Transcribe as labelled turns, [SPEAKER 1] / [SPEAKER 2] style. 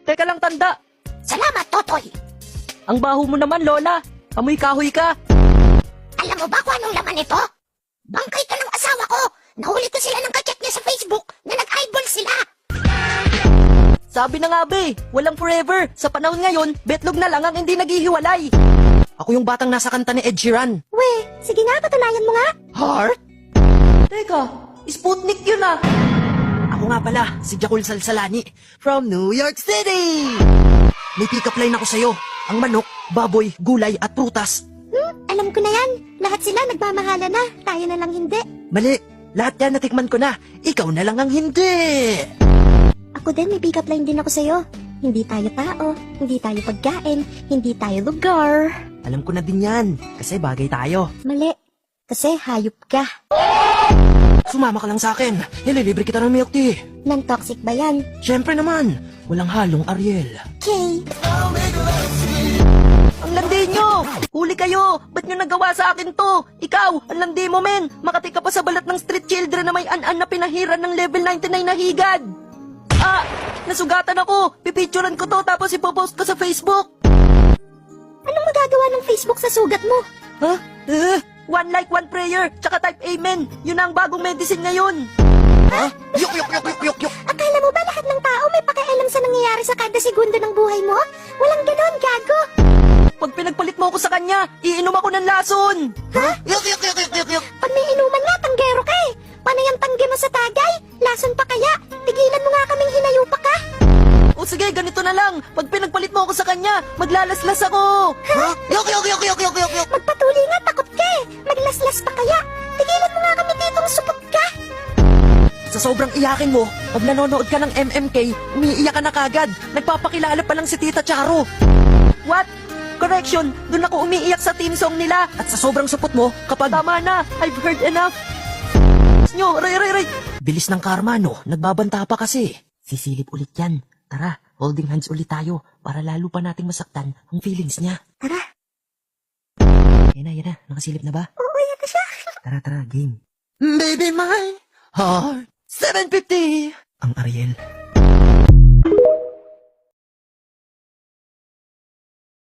[SPEAKER 1] Teka lang, tanda.
[SPEAKER 2] Salamat, Totoy.
[SPEAKER 1] Ang baho mo naman, Lola. Amoy kahoy ka.
[SPEAKER 2] Alam mo ba kung anong laman ito? Bangkay ka ng asawa ko. Nahuli ko sila ng kachat niya sa Facebook na nag-eyeball sila.
[SPEAKER 1] Sabi na nga be, walang forever. Sa panahon ngayon, betlog na lang ang hindi naghihiwalay. Ako yung batang nasa kanta ni Ed Sheeran.
[SPEAKER 2] We, sige nga, patunayan mo nga.
[SPEAKER 1] Heart? Teka, Sputnik yun ah. Ako nga pala, si Jakul Salsalani from New York City. May pick-up line ako sa'yo. Ang manok, baboy, gulay at prutas.
[SPEAKER 2] Alam ko na yan. Lahat sila nagmamahala na. Tayo na lang hindi.
[SPEAKER 1] Mali, lahat yan natikman ko na. Ikaw na lang ang hindi.
[SPEAKER 2] Ako din, may pick-up line din ako sa'yo. Hindi tayo tao, hindi tayo pagkain, hindi tayo lugar.
[SPEAKER 1] Alam ko na din yan, kasi bagay tayo.
[SPEAKER 2] Mali, kasi hayop ka.
[SPEAKER 1] Sumama ka lang sa akin. Nililibre kita ng milk tea.
[SPEAKER 2] Non-toxic ba yan?
[SPEAKER 1] Siyempre naman, walang halong Ariel.
[SPEAKER 2] Okay.
[SPEAKER 1] Ang landi nyo! Huli kayo! Ba't nyo nagawa sa akin to? Ikaw, ang landi mo men! Makati ka pa sa balat ng street children na may an-an na pinahiran ng level 99 na higad! Ah! Nasugatan ako! Pipicturan ko to tapos ipopost ko sa Facebook!
[SPEAKER 2] Anong magagawa ng Facebook sa sugat mo?
[SPEAKER 1] Ha? One like, one prayer, tsaka type amen! Yun na ang bagong medicine ngayon! Ha? Yuk, yuk, yuk, yuk, yuk, yuk!
[SPEAKER 2] Akala mo ba lahat ng tao may pakialam sa nangyayari sa kada segundo ng buhay mo? Walang ganon, gago!
[SPEAKER 1] Pag pinagpalit mo ako sa kanya, iinom ako ng lason!
[SPEAKER 2] Ha?
[SPEAKER 1] Yuk, yuk, yuk, yuk, yuk, yuk!
[SPEAKER 2] Pag may inuman nga, tanggero ka eh! Paano yung tanggi mo sa tagay? Lason pa kaya? Tigilan mo nga kaming hinayupa ka!
[SPEAKER 1] O sige, ganito na lang. Pag pinagpalit mo ako sa kanya, maglalaslas ako. Ha? Yok, yok, yok, yok, yok, yok, yok.
[SPEAKER 2] Magpatuloy nga, takot ka eh! Maglaslas pa kaya? Tigilan mo nga kami ditong supot ka!
[SPEAKER 1] Sa sobrang iyakin mo, pag nanonood ka ng MMK, umiiyak ka na kagad. Nagpapakilala pa lang si Tita Charo. What? Correction, dun ako umiiyak sa team song nila. At sa sobrang supot mo, kapag tama na, I've heard enough. Nyo, ray. Bilis ng karma, no? Nagbabanta pa kasi. Sisilip ulit yan. Tara, holding hands ulit tayo para lalo pa nating masaktan ang feelings niya.
[SPEAKER 2] Tara.
[SPEAKER 1] Yan na. Nakasilip na ba?
[SPEAKER 2] Oo, yan na siya.
[SPEAKER 1] Tara, game. Baby, my heart, 750. Ang Ariel,